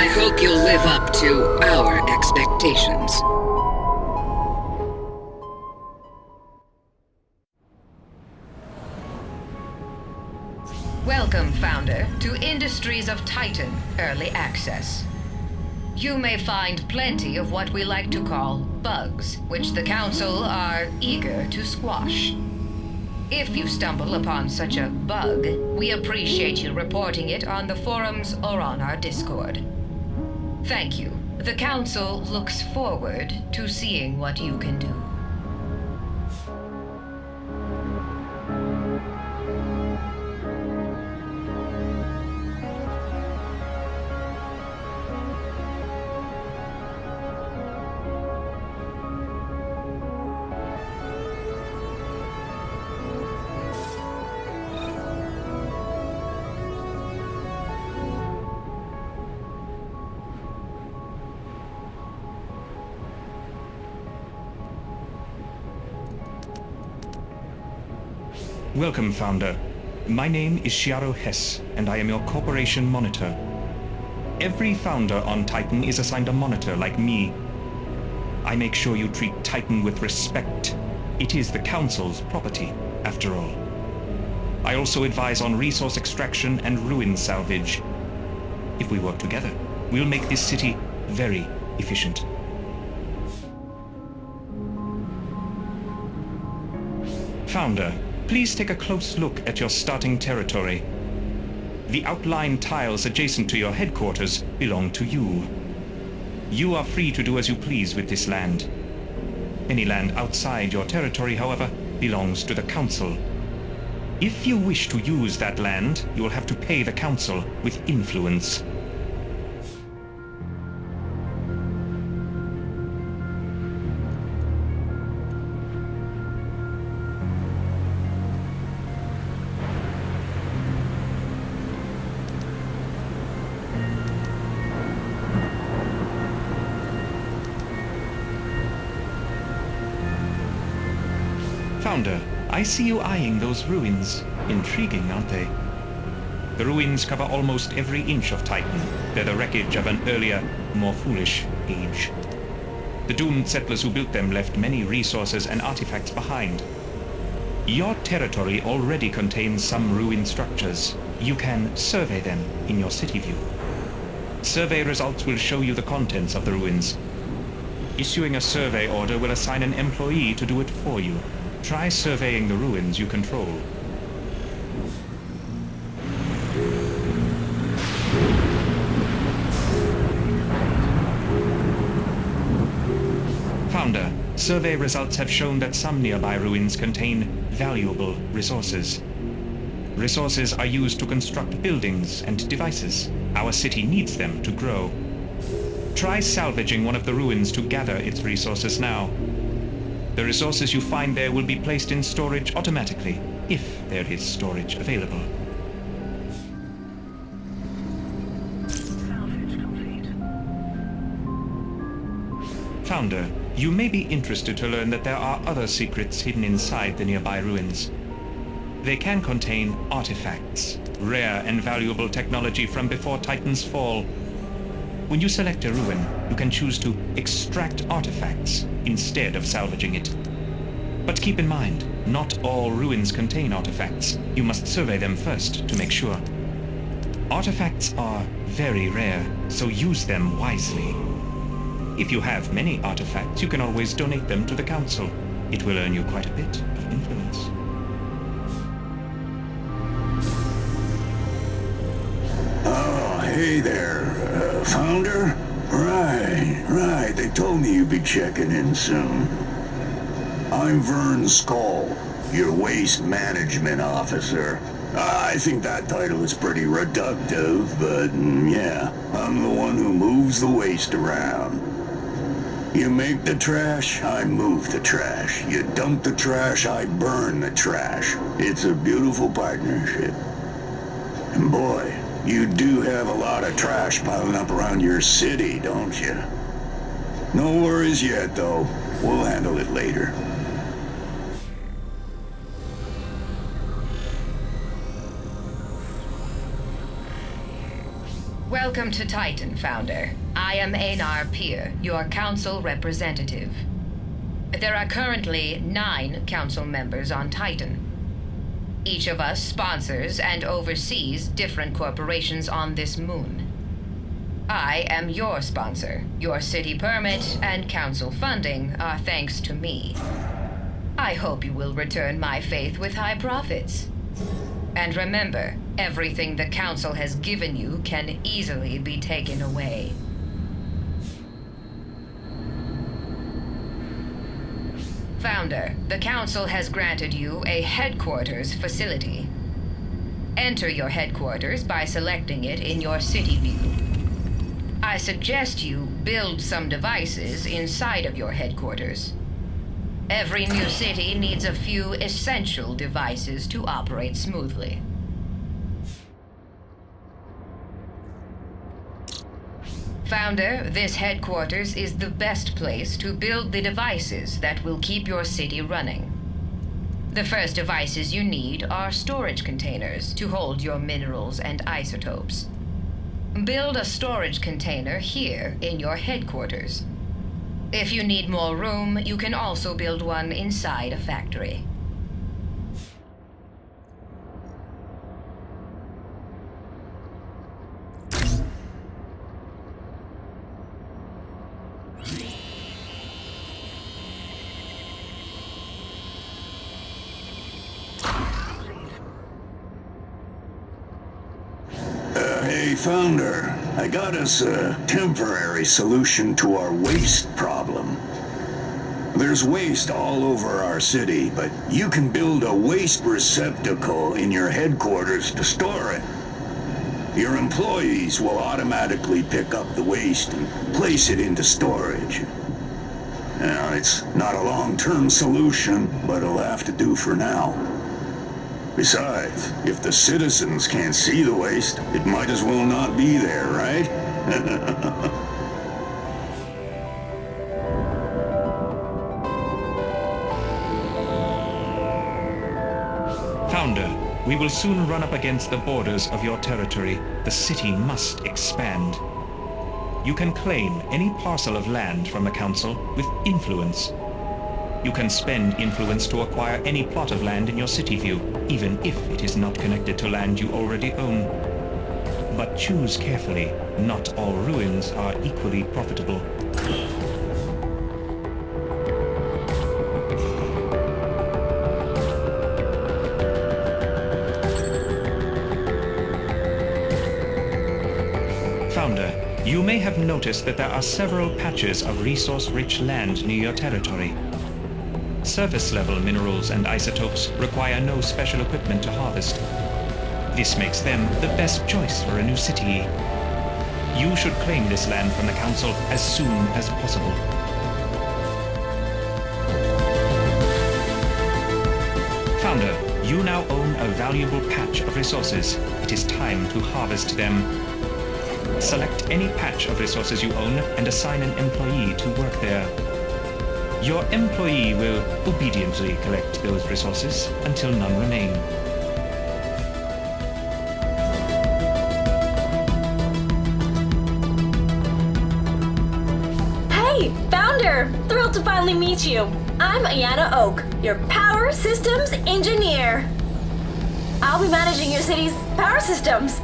I hope you'll live up to our expectations. Welcome, Founder, to Industries of Titan Early Access. You may find plenty of what we like to call bugs, which the Council are eager to squash. If you stumble upon such a bug, we appreciate you reporting it on the forums or on our Discord. Thank you. The Council looks forward to seeing what you can do. Welcome, Founder. My name is Shiaro Hess, and I am your corporation monitor. Every Founder on Titan is assigned a monitor like me. I make sure you treat Titan with respect. It is the Council's property, after all. I also advise on resource extraction and ruin salvage. If we work together, we'll make this city very efficient. Founder, please take a close look at your starting territory. The outlined tiles adjacent to your headquarters belong to you. You are free to do as you please with this land. Any land outside your territory, however, belongs to the Council. If you wish to use that land, you will have to pay the Council with influence. Founder, I see you eyeing those ruins. Intriguing, aren't they? The ruins cover almost every inch of Titan. They're the wreckage of an earlier, more foolish age. The doomed settlers who built them left many resources and artifacts behind. Your territory already contains some ruined structures. You can survey them in your city view. Survey results will show you the contents of the ruins. Issuing a survey order will assign an employee to do it for you. Try surveying the ruins you control. Founder, survey results have shown that some nearby ruins contain valuable resources. Resources are used to construct buildings and devices. Our city needs them to grow. Try salvaging one of the ruins to gather its resources now. The resources you find there will be placed in storage automatically, if there is storage available. Salvage complete. Founder, you may be interested to learn that there are other secrets hidden inside the nearby ruins. They can contain artifacts, rare and valuable technology from before Titan's fall. When you select a ruin, you can choose to extract artifacts instead of salvaging it. But keep in mind, not all ruins contain artifacts. You must survey them first to make sure. Artifacts are very rare, so use them wisely. If you have many artifacts, you can always donate them to the Council. It will earn you quite a bit of influence. Oh, hey there, Founder? Right. They told me you'd be checking in soon. I'm Vern Skull, your waste management officer. I think that title is pretty reductive, but yeah, I'm the one who moves the waste around. You make the trash, I move the trash. You dump the trash, I burn the trash. It's a beautiful partnership. And boy, you do have a lot of trash piling up around your city, don't you? No worries yet, though. We'll handle it later. Welcome to Titan, Founder. I am Einar Peer, your council representative. There are currently 9 council members on Titan. Each of us sponsors and oversees different corporations on this moon. I am your sponsor. Your city permit and council funding are thanks to me. I hope you will return my faith with high profits. And remember, everything the council has given you can easily be taken away. Founder, the council has granted you a headquarters facility. Enter your headquarters by selecting it in your city view. I suggest you build some devices inside of your headquarters. Every new city needs a few essential devices to operate smoothly. Founder, this headquarters is the best place to build the devices that will keep your city running. The first devices you need are storage containers to hold your minerals and isotopes. Build a storage container here in your headquarters. If you need more room, you can also build one inside a factory. Hey, Founder, I got us a temporary solution to our waste problem. There's waste all over our city, but you can build a waste receptacle in your headquarters to store it. Your employees will automatically pick up the waste and place it into storage. Now, it's not a long-term solution, but it'll have to do for now. Besides, if the citizens can't see the waste, it might as well not be there, right? Founder, we will soon run up against the borders of your territory. The city must expand. You can claim any parcel of land from the council with influence. You can spend influence to acquire any plot of land in your city view, even if it is not connected to land you already own. But choose carefully. Not all ruins are equally profitable. Founder, you may have noticed that there are several patches of resource-rich land near your territory. Surface-level minerals and isotopes require no special equipment to harvest. This makes them the best choice for a new city. You should claim this land from the council as soon as possible. Founder, you now own a valuable patch of resources. It is time to harvest them. Select any patch of resources you own and assign an employee to work there. Your employee will obediently collect those resources until none remain. Hey, Founder! Thrilled to finally meet you. I'm Ayana Oak, your power systems engineer. I'll be managing your city's power systems.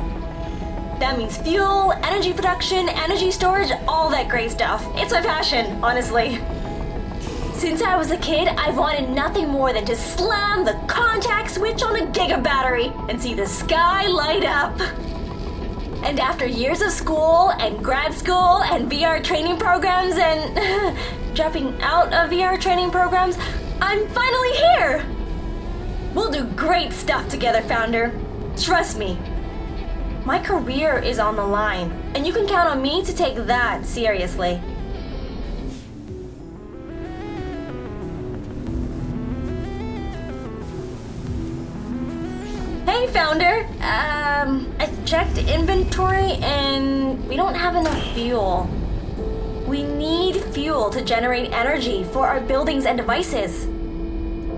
That means fuel, energy production, energy storage, all that great stuff. It's my passion, honestly. Since I was a kid, I've wanted nothing more than to slam the contact switch on a giga battery and see the sky light up. And after years of school and grad school and VR training programs and dropping out of VR training programs, I'm finally here. We'll do great stuff together, Founder. Trust me. My career is on the line, and you can count on me to take that seriously. Hey, Founder. I checked inventory and we don't have enough fuel. We need fuel to generate energy for our buildings and devices.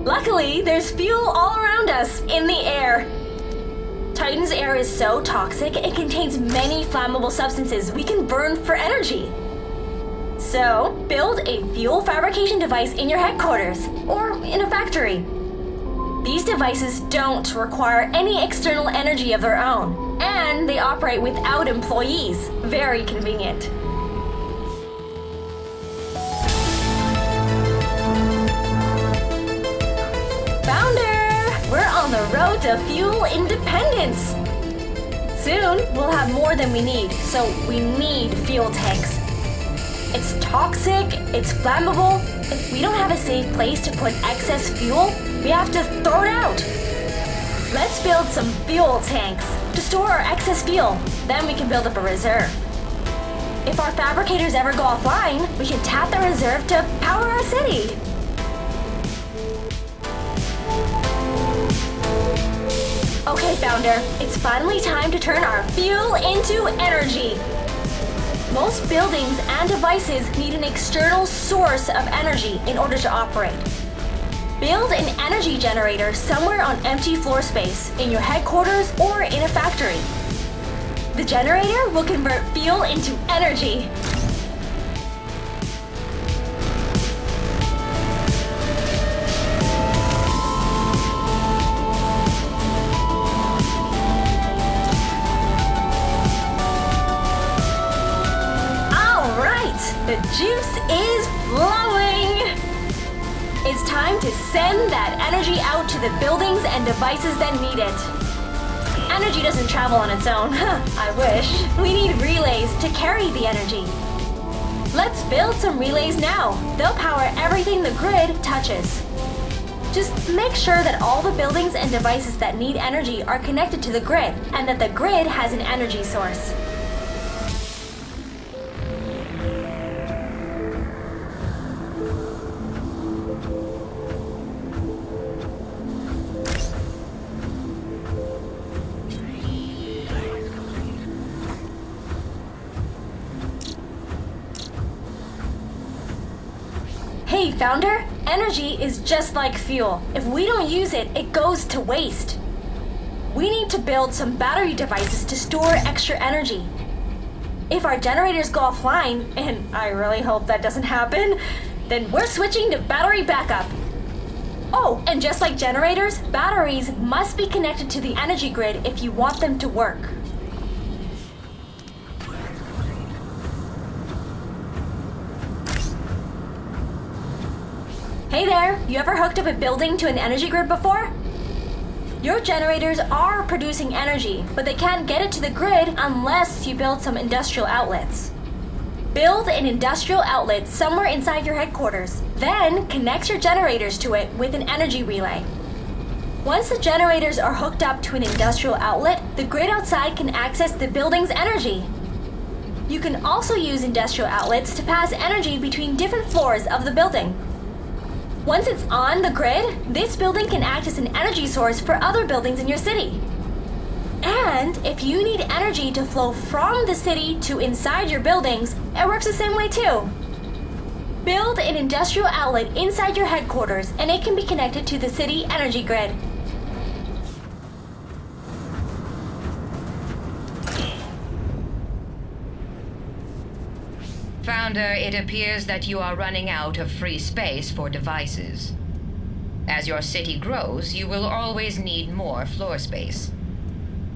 Luckily, there's fuel all around us in the air. Titan's air is so toxic, it contains many flammable substances we can burn for energy. So, build a fuel fabrication device in your headquarters, or in a factory. These devices don't require any external energy of their own, and they operate without employees. Very convenient. Founder! We're on the road to fuel independence! Soon, we'll have more than we need, so we need fuel tanks. It's toxic, it's flammable. If we don't have a safe place to put excess fuel, we have to throw it out. Let's build some fuel tanks to store our excess fuel. Then we can build up a reserve. If our fabricators ever go offline, we can tap the reserve to power our city. Okay, Founder, it's finally time to turn our fuel into energy. Most buildings and devices need an external source of energy in order to operate. Build an energy generator somewhere on empty floor space, in your headquarters or in a factory. The generator will convert fuel into energy. The juice is flowing! It's time to send that energy out to the buildings and devices that need it. Energy doesn't travel on its own. I wish. We need relays to carry the energy. Let's build some relays now. They'll power everything the grid touches. Just make sure that all the buildings and devices that need energy are connected to the grid, and that the grid has an energy source. Hey, Founder, energy is just like fuel. If we don't use it, it goes to waste. We need to build some battery devices to store extra energy. If our generators go offline, and I really hope that doesn't happen, then we're switching to battery backup. Oh, and just like generators, batteries must be connected to the energy grid if you want them to work. Hey there, you ever hooked up a building to an energy grid before? Your generators are producing energy, but they can't get it to the grid unless you build some industrial outlets. Build an industrial outlet somewhere inside your headquarters, then connect your generators to it with an energy relay. Once the generators are hooked up to an industrial outlet, the grid outside can access the building's energy. You can also use industrial outlets to pass energy between different floors of the building. Once it's on the grid, this building can act as an energy source for other buildings in your city. And if you need energy to flow from the city to inside your buildings, it works the same way too. Build an industrial outlet inside your headquarters, and it can be connected to the city energy grid. Founder, it appears that you are running out of free space for devices. As your city grows, you will always need more floor space.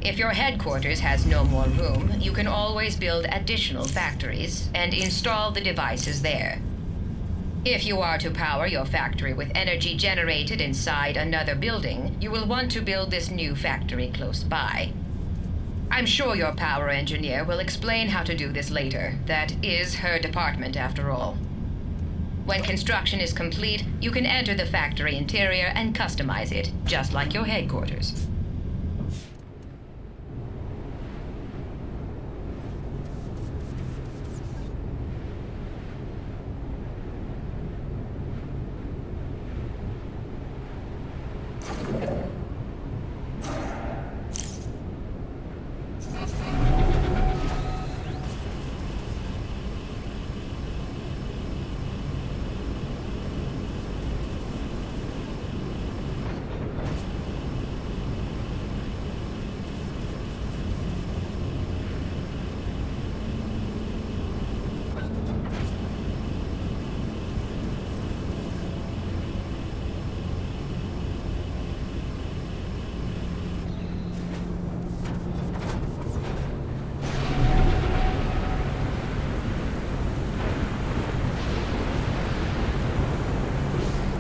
If your headquarters has no more room, you can always build additional factories and install the devices there. If you are to power your factory with energy generated inside another building, you will want to build this new factory close by. I'm sure your power engineer will explain how to do this later. That is her department, after all. When construction is complete, you can enter the factory interior and customize it, just like your headquarters.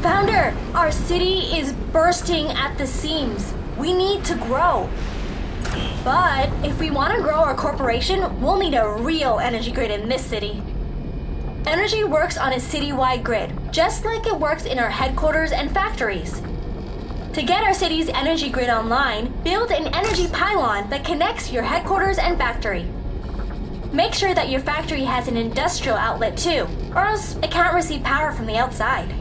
Founder, our city is bursting at the seams. We need to grow. But if we want to grow our corporation, we'll need a real energy grid in this city. Energy works on a citywide grid, just like it works in our headquarters and factories. To get our city's energy grid online, build an energy pylon that connects your headquarters and factory. Make sure that your factory has an industrial outlet too, or else it can't receive power from the outside.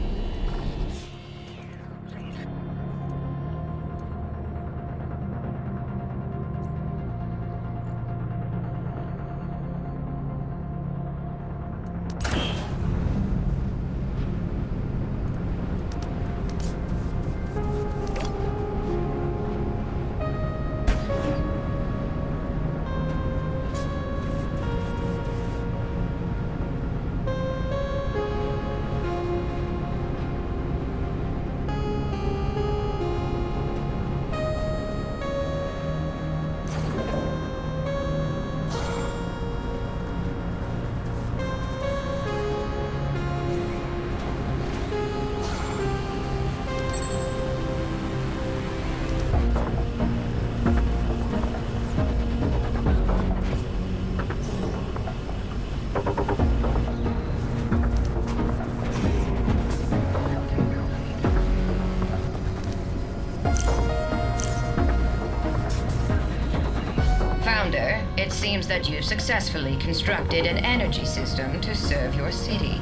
It seems that you successfully constructed an energy system to serve your city,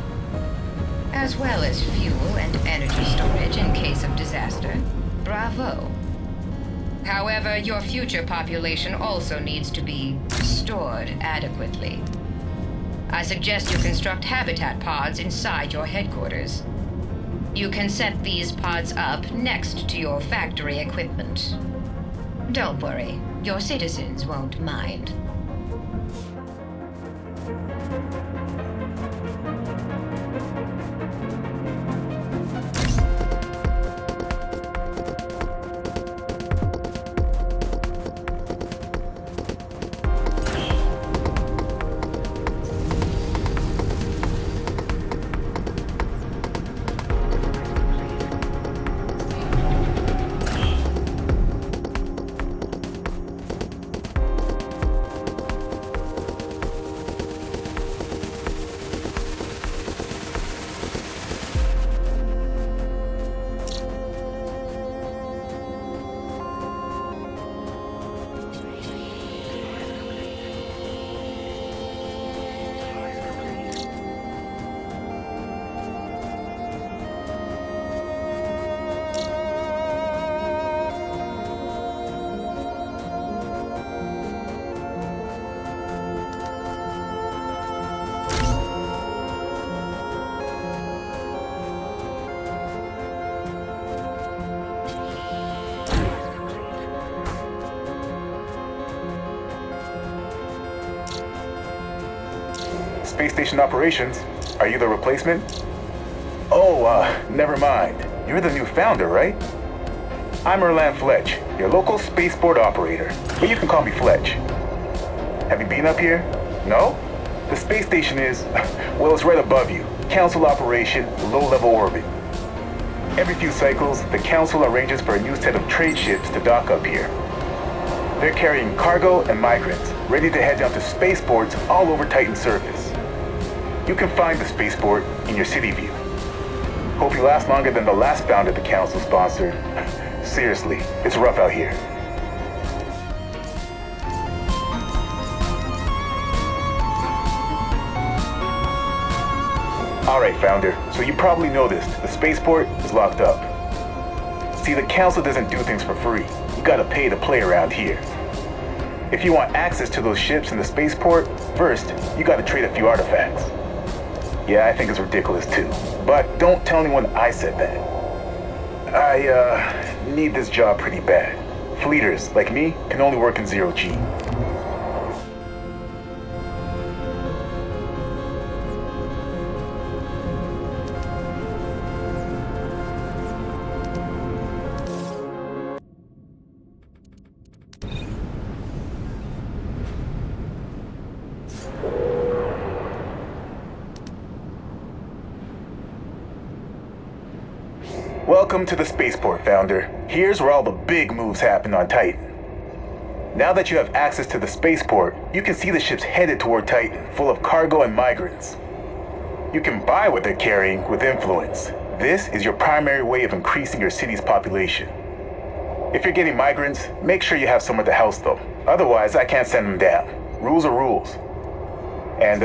as well as fuel and energy storage in case of disaster. Bravo. However, your future population also needs to be stored adequately. I suggest you construct habitat pods inside your headquarters. You can set these pods up next to your factory equipment. Don't worry, your citizens won't mind. Space station operations. Are you the replacement? Oh, never mind. You're the new founder, right? I'm Erlan Fletch, your local spaceport operator, but you can call me Fletch. Have you been up here? No? The space station is, well, it's right above you. Council operation, low-level orbit. Every few cycles, the Council arranges for a new set of trade ships to dock up here. They're carrying cargo and migrants, ready to head down to spaceports all over Titan's surface. You can find the spaceport in your city view. Hope you last longer than the last founder the Council sponsored. Seriously, it's rough out here. Alright, Founder, so you probably know this. The spaceport is locked up. See, the Council doesn't do things for free. You gotta pay to play around here. If you want access to those ships in the spaceport, first, you gotta trade a few artifacts. Yeah, I think it's ridiculous too. But don't tell anyone I said that. I, need this job pretty bad. Fleeters, like me, can only work in 0G. Welcome to the spaceport, Founder. Here's where all the big moves happen on Titan. Now that you have access to the spaceport, you can see the ships headed toward Titan, full of cargo and migrants. You can buy what they're carrying with influence. This is your primary way of increasing your city's population. If you're getting migrants, make sure you have somewhere to house them. Otherwise, I can't send them down. Rules are rules. And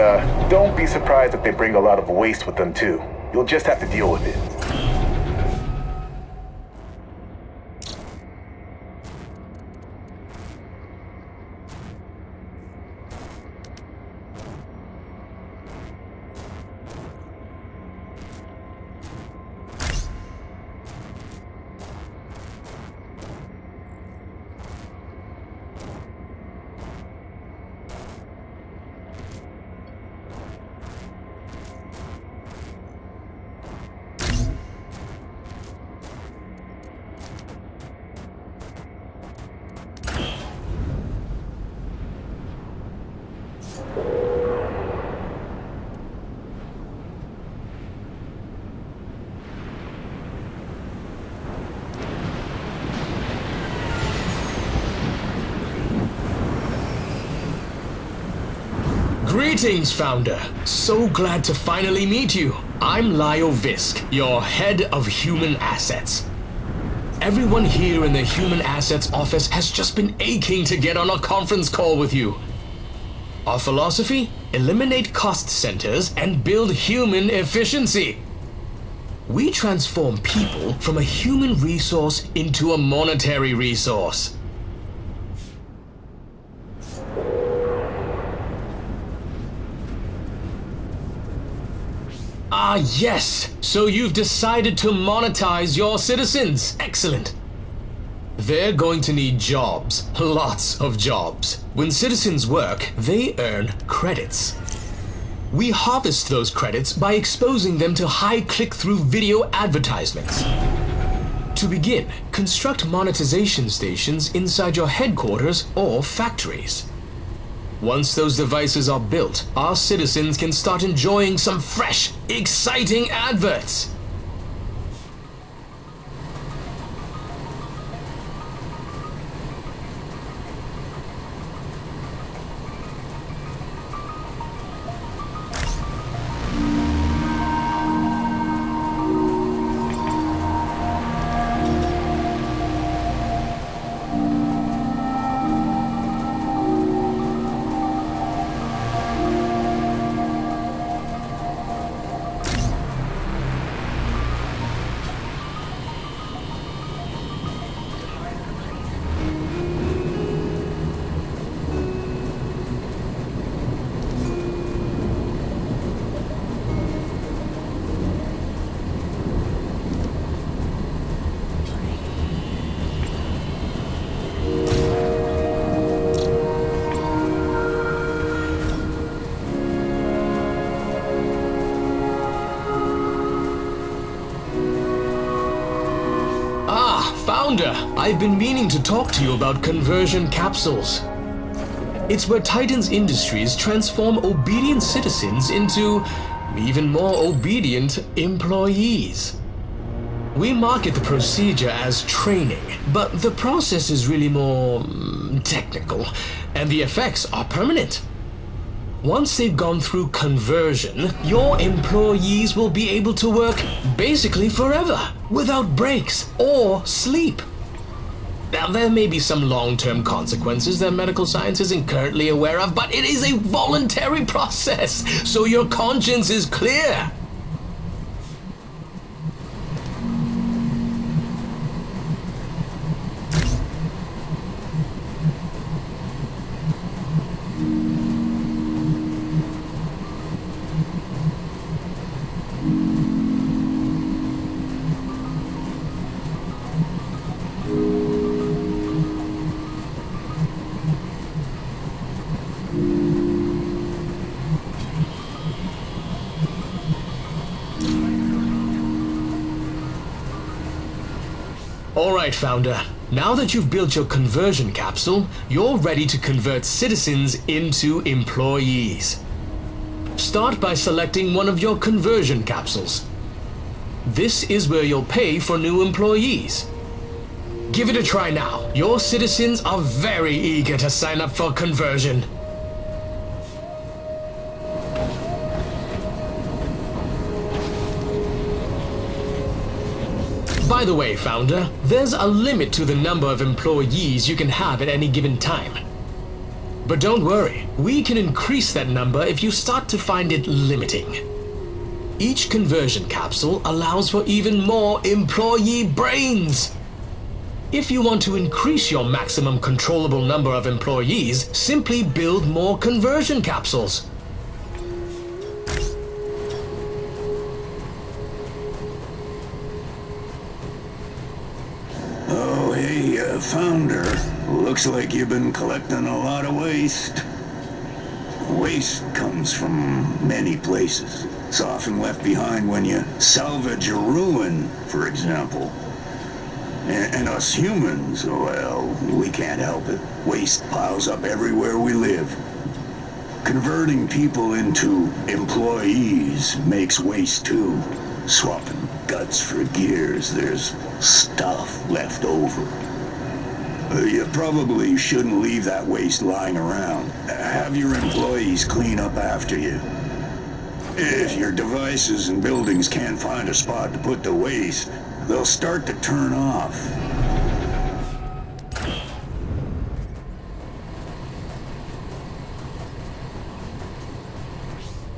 don't be surprised if they bring a lot of waste with them too. You'll just have to deal with it. Greetings, Founder. So glad to finally meet you. I'm Lio Visk, your head of human assets. Everyone here in the human assets office has just been aching to get on a conference call with you. Our philosophy? Eliminate cost centers and build human efficiency. We transform people from a human resource into a monetary resource. Ah, yes! So you've decided to monetize your citizens. Excellent. They're going to need jobs. Lots of jobs. When citizens work, they earn credits. We harvest those credits by exposing them to high click-through video advertisements. To begin, construct monetization stations inside your headquarters or factories. Once those devices are built, our citizens can start enjoying some fresh, exciting adverts. Founder, I've been meaning to talk to you about conversion capsules. It's where Titan's Industries transform obedient citizens into even more obedient employees. We market the procedure as training, but the process is really more technical, and the effects are permanent. Once they've gone through conversion, your employees will be able to work basically forever, without breaks or sleep. Now, there may be some long-term consequences that medical science isn't currently aware of, but it is a voluntary process, so your conscience is clear. Alright, Founder. Now that you've built your conversion capsule, you're ready to convert citizens into employees. Start by selecting one of your conversion capsules. This is where you'll pay for new employees. Give it a try now. Your citizens are very eager to sign up for conversion. By the way, Founder, there's a limit to the number of employees you can have at any given time. But don't worry, we can increase that number if you start to find it limiting. Each conversion capsule allows for even more employee brains. If you want to increase your maximum controllable number of employees, simply build more conversion capsules. Oh, hey, Founder. Looks like you've been collecting a lot of waste. Waste comes from many places. It's often left behind when you salvage a ruin, for example. And us humans, well, we can't help it. Waste piles up everywhere we live. Converting people into employees makes waste too. Swapping guts for gears, there's stuff left over. You probably shouldn't leave that waste lying around. Have your employees clean up after you. If your devices and buildings can't find a spot to put the waste, they'll start to turn off.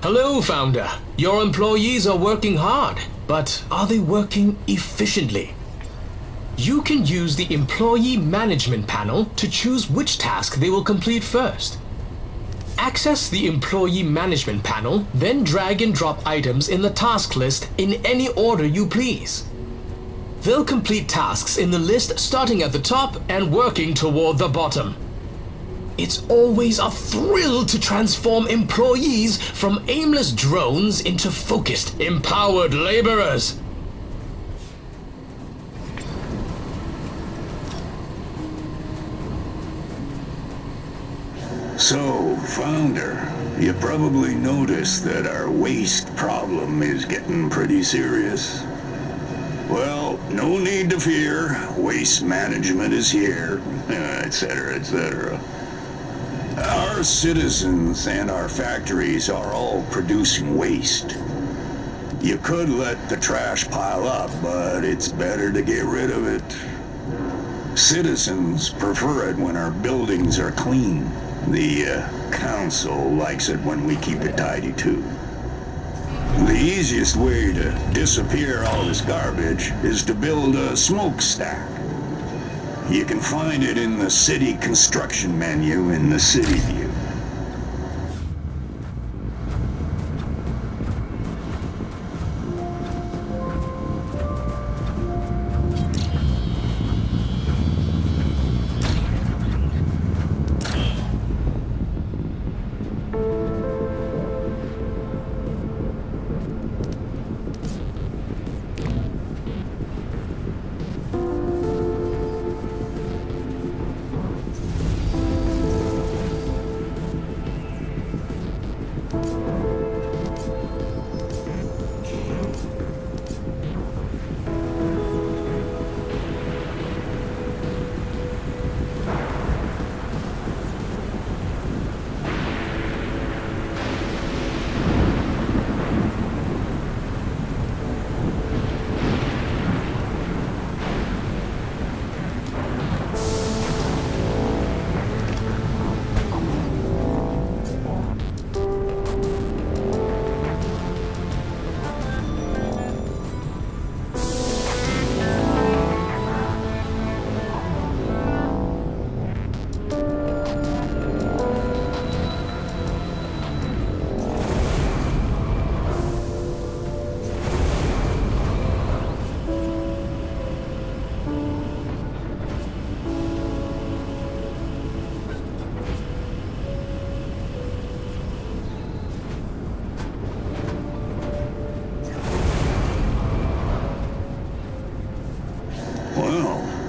Hello, Founder. Your employees are working hard, but are they working efficiently? You can use the Employee Management panel to choose which task they will complete first. Access the Employee Management panel, then drag and drop items in the task list in any order you please. They'll complete tasks in the list starting at the top and working toward the bottom. It's always a thrill to transform employees from aimless drones into focused, empowered laborers. So, Founder, you probably noticed that our waste problem is getting pretty serious. Well, no need to fear. Waste management is here, etc., etc. Our citizens and our factories are all producing waste. You could let the trash pile up, but it's better to get rid of it. Citizens prefer it when our buildings are clean. The council likes it when we keep it tidy too. The easiest way to disappear all this garbage is to build a smokestack. You can find it in the city construction menu in the city view.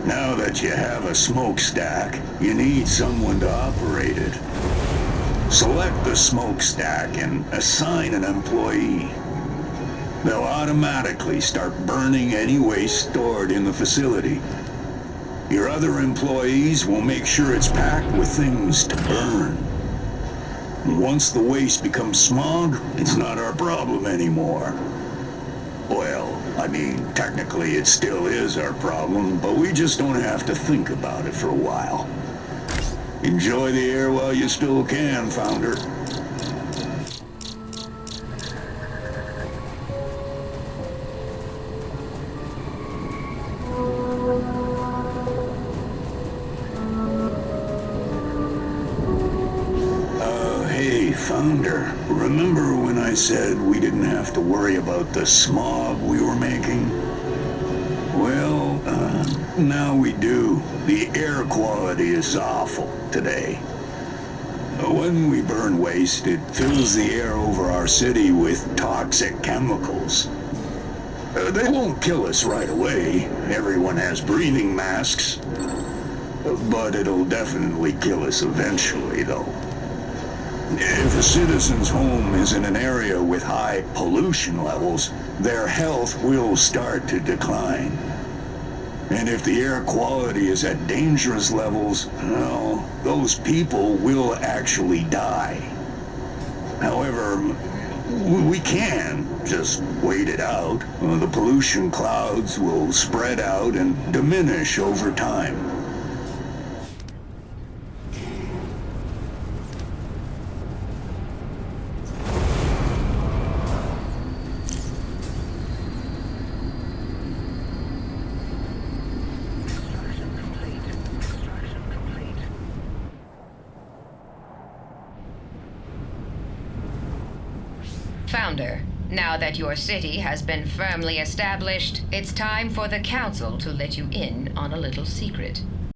Now that you have a smokestack, you need someone to operate it. Select the smokestack and assign an employee. they'll automatically start burning any waste stored in the facility. Your other employees will make sure it's packed with things to burn. Once the waste becomes smog, it's not our problem anymore. Well, I mean, technically it still is our problem, but we just don't have to think about it for a while. Enjoy the air while you still can, Founder. Hey, Founder, remember when I said we didn't have to worry about the smog we were making? Well, now we do. The air quality is awful today. When we burn waste, it fills the air over our city with toxic chemicals. They won't kill us right away. Everyone has breathing masks. But it'll definitely kill us eventually, though. If a citizen's home is in an area with high pollution levels, their health will start to decline. And if the air quality is at dangerous levels, well, those people will actually die. However, we can just wait it out. The pollution clouds will spread out and diminish over time. Founder, now that your city has been firmly established, it's time for the Council to let you in on a little secret.